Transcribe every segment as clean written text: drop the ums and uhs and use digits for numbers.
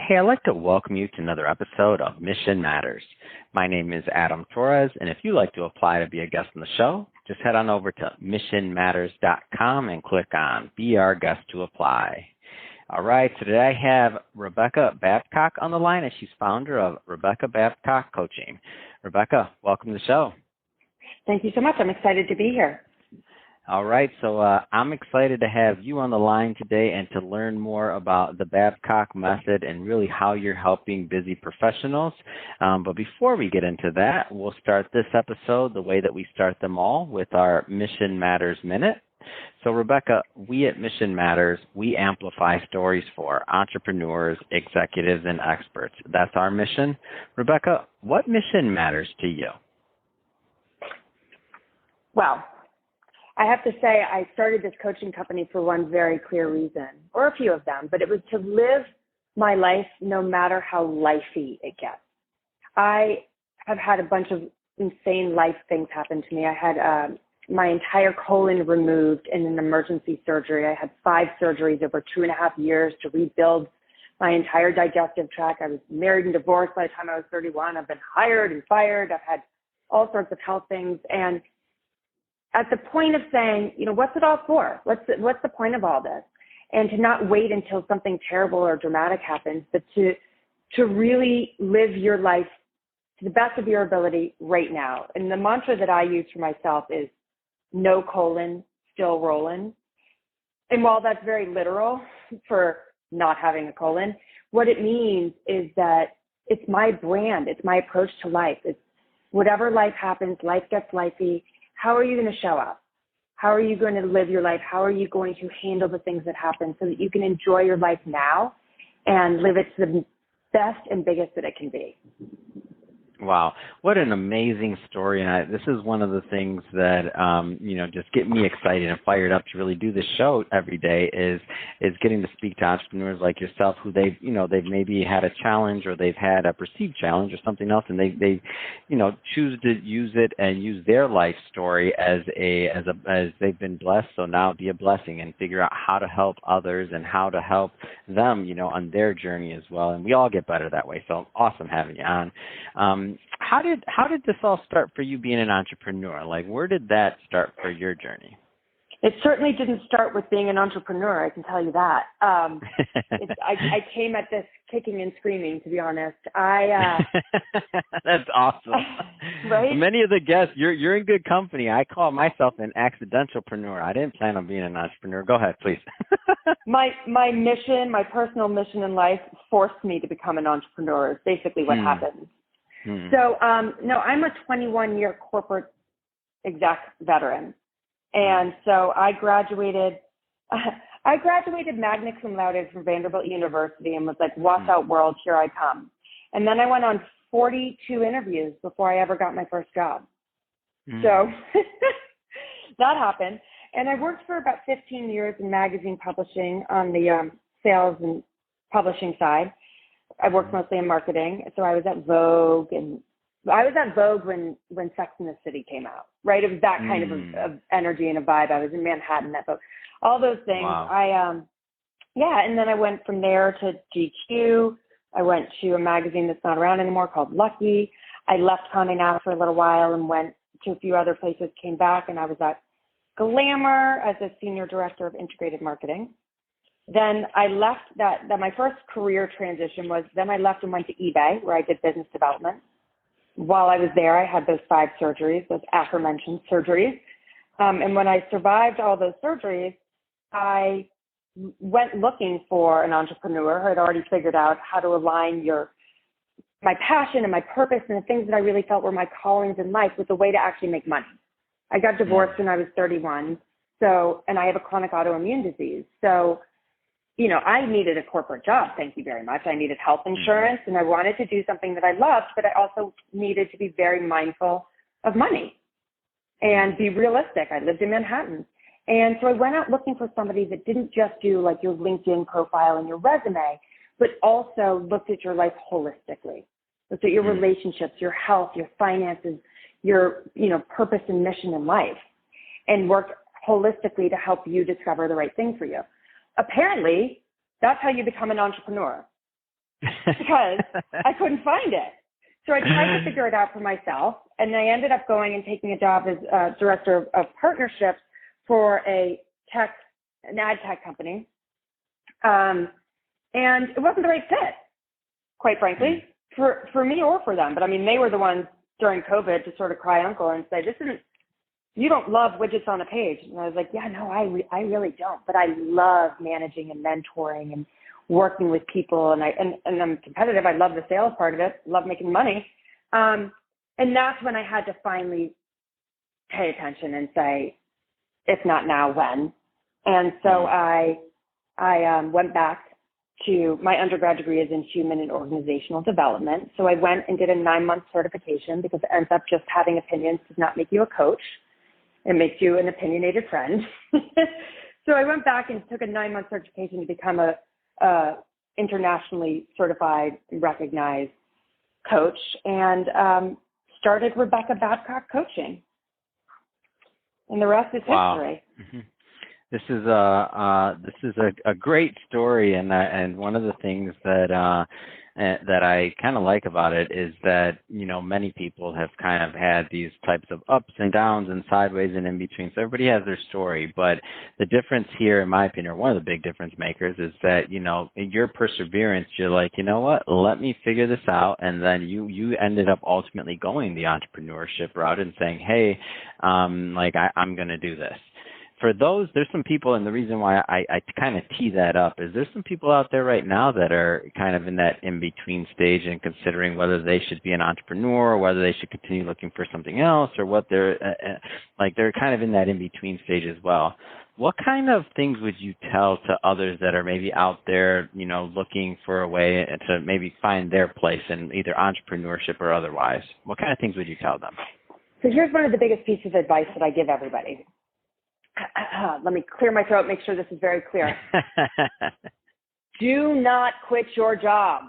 Hey, I'd like to welcome you to another episode of Mission Matters. My name is Adam Torres, and if you'd like to apply to be a guest on the show, just head on over to missionmatters.com and click on Be Our Guest to Apply. All right, so today I have Rebecca Babcock on the line, and she's founder of Rebecca Babcock Coaching. Rebecca, welcome to the show. Thank you so much. I'm excited to be here. All right, so I'm excited to have you on the line today and to learn more about the Babcock method and really how you're helping busy professionals. But before we get into that, we'll start this episode the way that we start them all with our Mission Matters Minute. So, Rebecca, we at Mission Matters, we amplify stories for entrepreneurs, executives, and experts. That's our mission. Rebecca, what mission matters to you? Well, I have to say I started this coaching company for one very clear reason, or a few of them, but it was to live my life no matter how lifey it gets. I have had a bunch of insane life things happen to me. I had my entire colon removed in an emergency surgery. I had 5 surgeries over 2.5 years to rebuild my entire digestive tract. I was married and divorced by the time I was 31. I've been hired and fired. I've had all sorts of health things. And at the point of saying, what's it all for? What's the point of all this? And to not wait until something terrible or dramatic happens, but to really live your life to the best of your ability right now. And the mantra that I use for myself is no colon, still rolling. And while that's very literal for not having a colon, what it means is that it's my brand. It's my approach to life. It's whatever life happens, life gets lifey. How are you going to show up? How are you going to live your life? How are you going to handle the things that happen so that you can enjoy your life now and live it to the best and biggest that it can be? Wow, what an amazing story. And this is one of the things that, just get me excited and fired up to really do this show every day is getting to speak to entrepreneurs like yourself who they've maybe had a challenge or they've had a perceived challenge or something else, and they choose to use it and use their life story as they've been blessed. So now be a blessing and figure out how to help others and how to help them, on their journey as well. And we all get better that way. So awesome having you on. How did this all start for you being an entrepreneur? Like, where did that start for your journey? It certainly didn't start with being an entrepreneur, I can tell you that. I came at this kicking and screaming, to be honest. That's awesome. Right? Many of the guests, you're in good company. I call myself an accidentalpreneur. I didn't plan on being an entrepreneur. Go ahead, please. My mission, my personal mission in life forced me to become an entrepreneur is basically what happened. So, no, I'm a 21-year corporate exec veteran. And so I graduated magna cum laude from Vanderbilt University and was like, watch out world, here I come. And then I went on 42 interviews before I ever got my first job. So that happened. And I worked for about 15 years in magazine publishing on the sales and publishing side. I worked mostly in marketing, so I was at Vogue, and I was at Vogue when Sex and the City came out, right? It was that kind of energy and a vibe. I was in Manhattan at Vogue. All those things. Wow. And then I went from there to GQ. I went to a magazine that's not around anymore called Lucky. I left Condé Nast for a little while and went to a few other places, came back, and I was at Glamour as a senior director of integrated marketing. Then I left that my first career transition was, then I left and went to eBay where I did business development. While I was there, I had those 5 surgeries, those aforementioned surgeries. And when I survived all those surgeries, I went looking for an entrepreneur who had already figured out how to align my passion and my purpose and the things that I really felt were my callings in life with a way to actually make money. I got divorced when I was 31. And I have a chronic autoimmune disease. So, I needed a corporate job. Thank you very much. I needed health insurance and I wanted to do something that I loved, but I also needed to be very mindful of money and be realistic. I lived in Manhattan. And so I went out looking for somebody that didn't just do like your LinkedIn profile and your resume, but also looked at your life holistically, looked at your relationships, your health, your finances, your, purpose and mission in life, and worked holistically to help you discover the right thing for you. Apparently, that's how you become an entrepreneur. because I couldn't find it. So I tried to figure it out for myself, and I ended up going and taking a job as director of partnerships for an ad tech company. And it wasn't the right fit, quite frankly, for me or for them. But I mean, they were the ones during COVID to sort of cry uncle and say, you don't love widgets on a page. And I was like, yeah, no, I really don't. But I love managing and mentoring and working with people. And I'm competitive. I love the sales part of it. Love making money. And that's when I had to finally pay attention and say, if not now, when? And so I went back to my undergrad degree is in human and organizational development. So I went and did a 9-month certification because it ends up just having opinions does not make you a coach. It makes you an opinionated friend. So I went back and took a 9-month certification to become a internationally certified, recognized coach, and started Rebecca Babcock Coaching. And the rest is history. Mm-hmm. This is a great story, and one of the things that I kind of like about it is that, you know, many people have kind of had these types of ups and downs and sideways and in between. So everybody has their story, but the difference here, in my opinion, or one of the big difference makers, is that, you know, your perseverance, you're like, you know what, let me figure this out, and then you ended up ultimately going the entrepreneurship route and saying, hey, I'm going to do this. For those, there's some people, and the reason why I kind of tee that up is there's some people out there right now that are kind of in that in-between stage and considering whether they should be an entrepreneur or whether they should continue looking for something else, or what they're kind of in that in-between stage as well. What kind of things would you tell to others that are maybe out there, you know, looking for a way to maybe find their place in either entrepreneurship or otherwise? What kind of things would you tell them? So here's one of the biggest pieces of advice that I give everybody. Let me clear my throat, make sure this is very clear. Do not quit your job.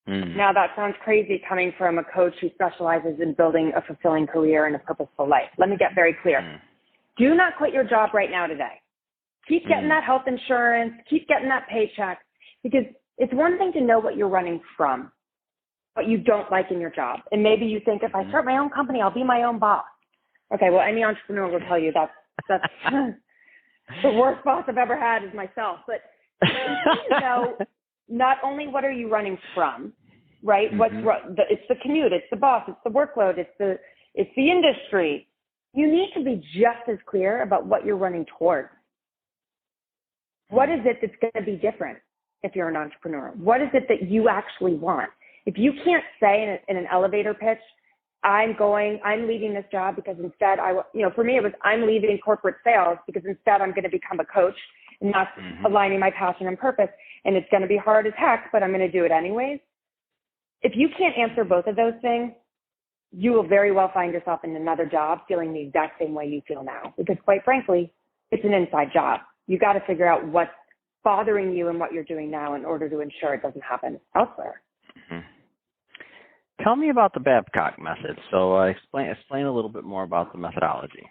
Now, that sounds crazy coming from a coach who specializes in building a fulfilling career and a purposeful life. Let me get very clear. Do not quit your job right now today. Keep getting that health insurance. Keep getting that paycheck, because it's one thing to know what you're running from, what you don't like in your job. And maybe you think, if I start my own company, I'll be my own boss. Okay, well, any entrepreneur will tell you that's the worst boss I've ever had is myself. But you know, not only what are you running from, right? It's the commute, it's the boss, it's the workload, it's the industry. You need to be just as clear about what you're running towards. What is it that's going to be different if you're an entrepreneur? What is it that you actually want? If you can't say in an elevator pitch, I'm leaving this job because instead for me it was, I'm leaving corporate sales because instead I'm going to become a coach, and that's aligning my passion and purpose. And it's going to be hard as heck, but I'm going to do it anyways. If you can't answer both of those things, you will very well find yourself in another job feeling the exact same way you feel now. Because quite frankly, it's an inside job. You got to figure out what's bothering you and what you're doing now in order to ensure it doesn't happen elsewhere. Tell me about the Babcock method. So explain a little bit more about the methodology.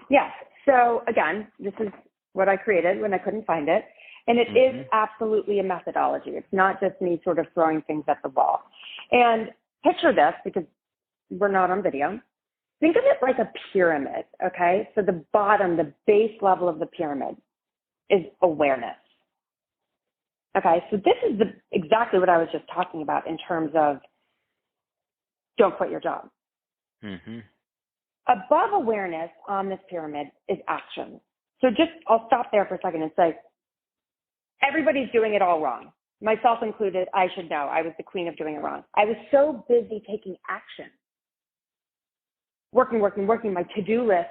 Yes. So again, this is what I created when I couldn't find it. And it is absolutely a methodology. It's not just me sort of throwing things at the wall. And picture this, because we're not on video. Think of it like a pyramid, okay? So the bottom, the base level of the pyramid is awareness. Okay, so this is exactly what I was just talking about in terms of don't quit your job. Above awareness on this pyramid is action. So I'll stop there for a second and say, everybody's doing it all wrong. Myself included, I should know. I was the queen of doing it wrong. I was so busy taking action. Working. My to-do list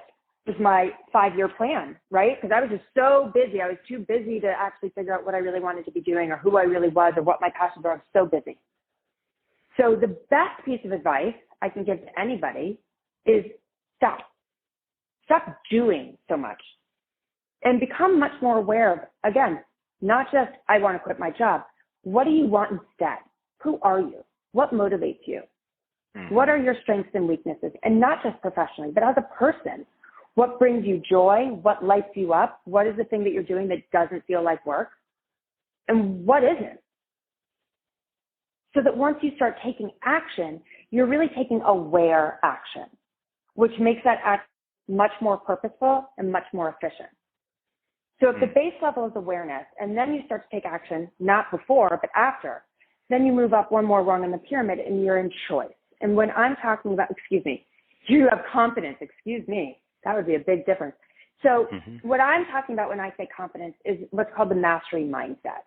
was my 5-year plan, right? Because I was just so busy. I was too busy to actually figure out what I really wanted to be doing or who I really was or what my passions were. I was so busy. So the best piece of advice I can give to anybody is stop. Stop doing so much and become much more aware of, again, not just I want to quit my job. What do you want instead? Who are you? What motivates you? What are your strengths and weaknesses? And not just professionally, but as a person. What brings you joy? What lights you up? What is the thing that you're doing that doesn't feel like work? And what isn't? so that once you start taking action, you're really taking aware action, which makes that act much more purposeful and much more efficient. So if the base level is awareness, and then you start to take action, not before, but after, then you move up one more rung in the pyramid and you're in choice. And when I'm talking about, you have confidence, that would be a big difference. So what I'm talking about when I say confidence is what's called the mastery mindset,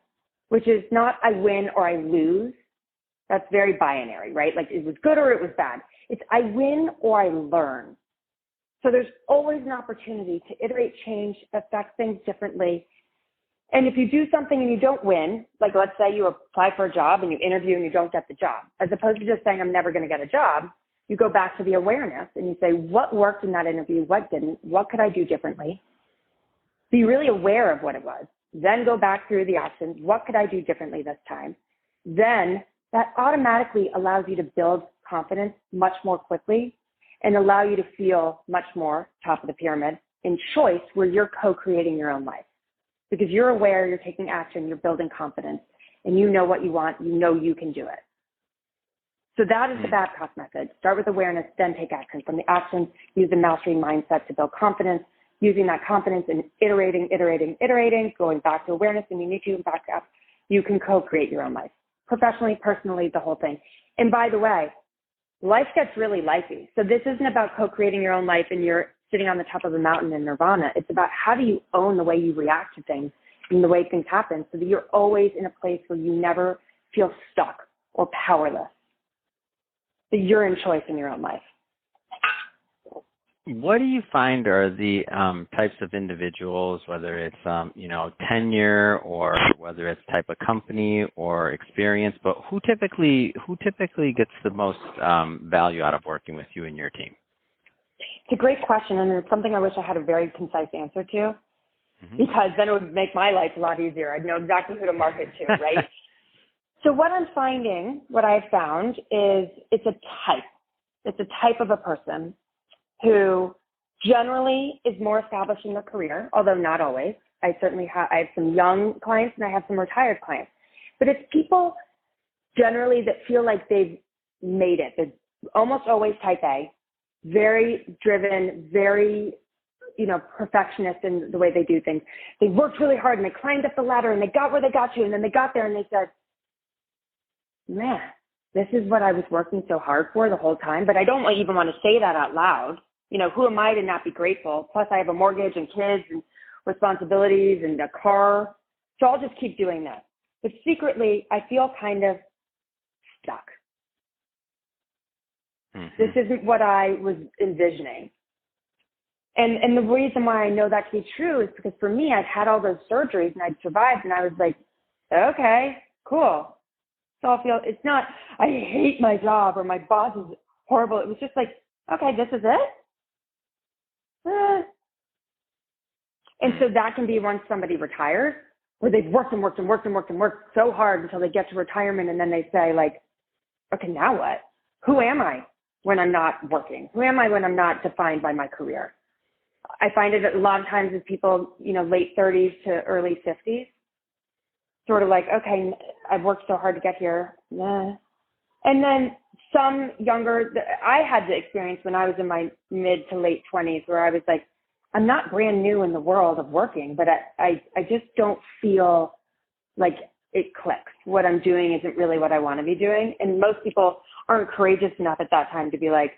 which is not I win or I lose. That's very binary, right? Like it was good or it was bad. It's I win or I learn. So there's always an opportunity to iterate, change, affect things differently. And if you do something and you don't win, like let's say you apply for a job and you interview and you don't get the job, as opposed to just saying I'm never going to get a job, you go back to the awareness and you say, what worked in that interview? What didn't? What could I do differently? Be really aware of what it was. Then go back through the actions. What could I do differently this time? Then that automatically allows you to build confidence much more quickly and allow you to feel much more top of the pyramid in choice where you're co-creating your own life. Because you're aware, you're taking action, you're building confidence, and you know what you want, you know you can do it. So that is the Babcock method. Start with awareness, then take action. From the action, use the mastery mindset to build confidence, using that confidence and iterating, going back to awareness, and you need to back up. You can co-create your own life. Professionally, personally, the whole thing. And by the way, life gets really lifey. So this isn't about co-creating your own life and you're sitting on the top of a mountain in nirvana. It's about how do you own the way you react to things and the way things happen so that you're always in a place where you never feel stuck or powerless, that you're in choice in your own life. What do you find are the types of individuals, whether it's tenure or whether it's type of company or experience, but who typically gets the most value out of working with you and your team? It's a great question, and it's something I wish I had a very concise answer to, because then it would make my life a lot easier. I'd know exactly who to market to, right? So what I've found is it's a type. It's a type of a person who generally is more established in their career, although not always. I have some young clients and I have some retired clients. But it's people generally that feel like they've made it. They're almost always type A, very driven, very, perfectionist in the way they do things. They worked really hard and they climbed up the ladder and they got where they got to, and then they got there and they said, man, this is what I was working so hard for the whole time, but I don't even want to say that out loud. Who am I to not be grateful? Plus I have a mortgage and kids and responsibilities and a car. So I'll just keep doing this. But secretly, I feel kind of stuck. This isn't what I was envisioning. And the reason why I know that to be true is because for me, I'd had all those surgeries and I'd survived and I was like, okay, cool. So it's not, I hate my job or my boss is horrible. It was just like, okay, this is it. And so that can be once somebody retires, where they've worked so hard until they get to retirement, and then they say, like, okay, now what? Who am I when I'm not working? Who am I when I'm not defined by my career? I find it a lot of times as people, late 30s to early 50s, sort of like, okay, I've worked so hard to get here. Nah. And then some younger, I had the experience when I was in my mid to late 20s where I was like, I'm not brand new in the world of working, but I just don't feel like it clicks. What I'm doing isn't really what I want to be doing. And most people aren't courageous enough at that time to be like,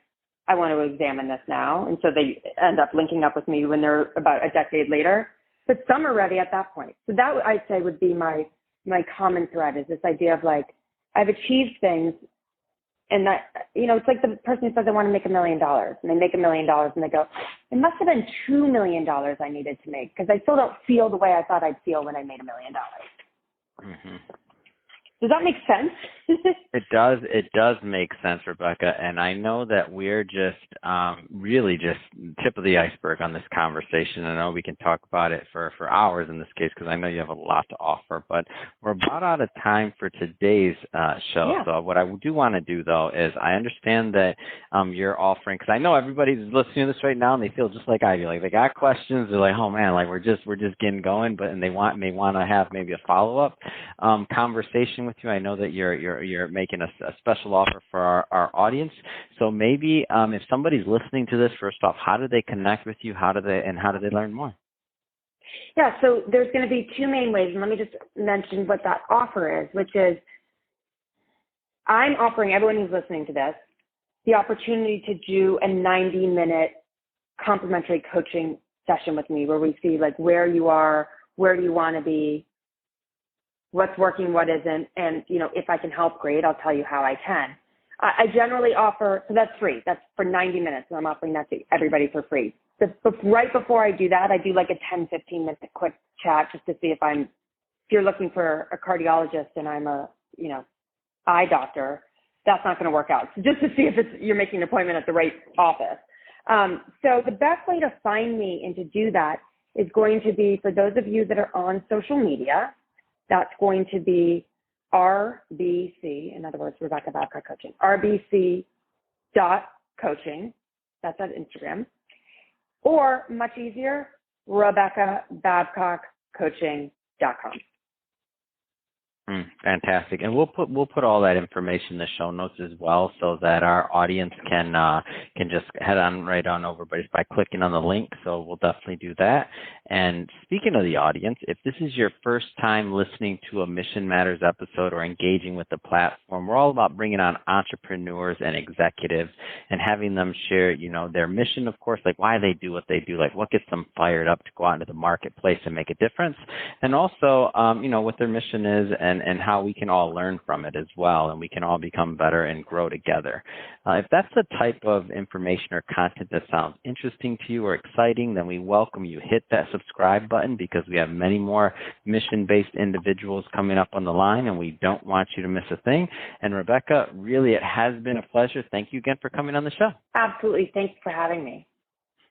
I want to examine this now. And so they end up linking up with me when they're about a decade later. But some are ready at that point. So that I'd say would be my common thread, is this idea of like, I've achieved things. And that, it's like the person who says they want to make $1 million, and they make $1 million and they go, it must have been $2 million I needed to make, because I still don't feel the way I thought I'd feel when I made $1 million. Does that make sense? It does make sense, Rebecca. And I know that we're just really just tip of the iceberg on this conversation. I know we can talk about it for hours in this case, because I know you have a lot to offer. But we're about out of time for today's show. Yeah. So what I do want to do, though, is I understand that you're offering, because I know everybody's listening to this right now and they feel just like I do. Like they got questions. They're like, oh man, like we're just getting going, and they may want to have maybe a follow-up conversation with you. I know that you're you're making a special offer for our audience. So maybe if somebody's listening to this, first off, how do they connect with you? How do they learn more? Yeah, so there's going to be two main ways, and let me just mention what that offer is, which is I'm offering everyone who's listening to this the opportunity to do a 90-minute complimentary coaching session with me where we see like where you are, where do you want to be, what's working, what isn't, and if I can help, great, I'll tell you how I can. I generally offer, so that's free. That's for 90 minutes, and I'm offering that to everybody for free. Right before I do that, I do like a 10, 15-minute quick chat just to see if you're looking for a cardiologist and I'm a, eye doctor, that's not going to work out. So just to see if you're making an appointment at the right office. So the best way to find me and to do that is going to be, for those of you that are on social media, that's going to be RBC, in other words, Rebecca Babcock Coaching, RBC.coaching, that's at Instagram, or much easier, RebeccaBabcockCoaching.com. Fantastic, and we'll put all that information in the show notes as well, so that our audience can just head on right on over by clicking on the link. So we'll definitely do that. And speaking of the audience, if this is your first time listening to a Mission Matters episode or engaging with the platform, we're all about bringing on entrepreneurs and executives and having them share, their mission, of course, like why they do what they do, like what gets them fired up to go out into the marketplace and make a difference, and also, what their mission is and how we can all learn from it as well, and we can all become better and grow together. If that's the type of information or content that sounds interesting to you or exciting, then we welcome you. Hit that subscribe button, because we have many more mission-based individuals coming up on the line, and we don't want you to miss a thing. And Rebecca, really, it has been a pleasure. Thank you again for coming on the show. Absolutely. Thanks for having me.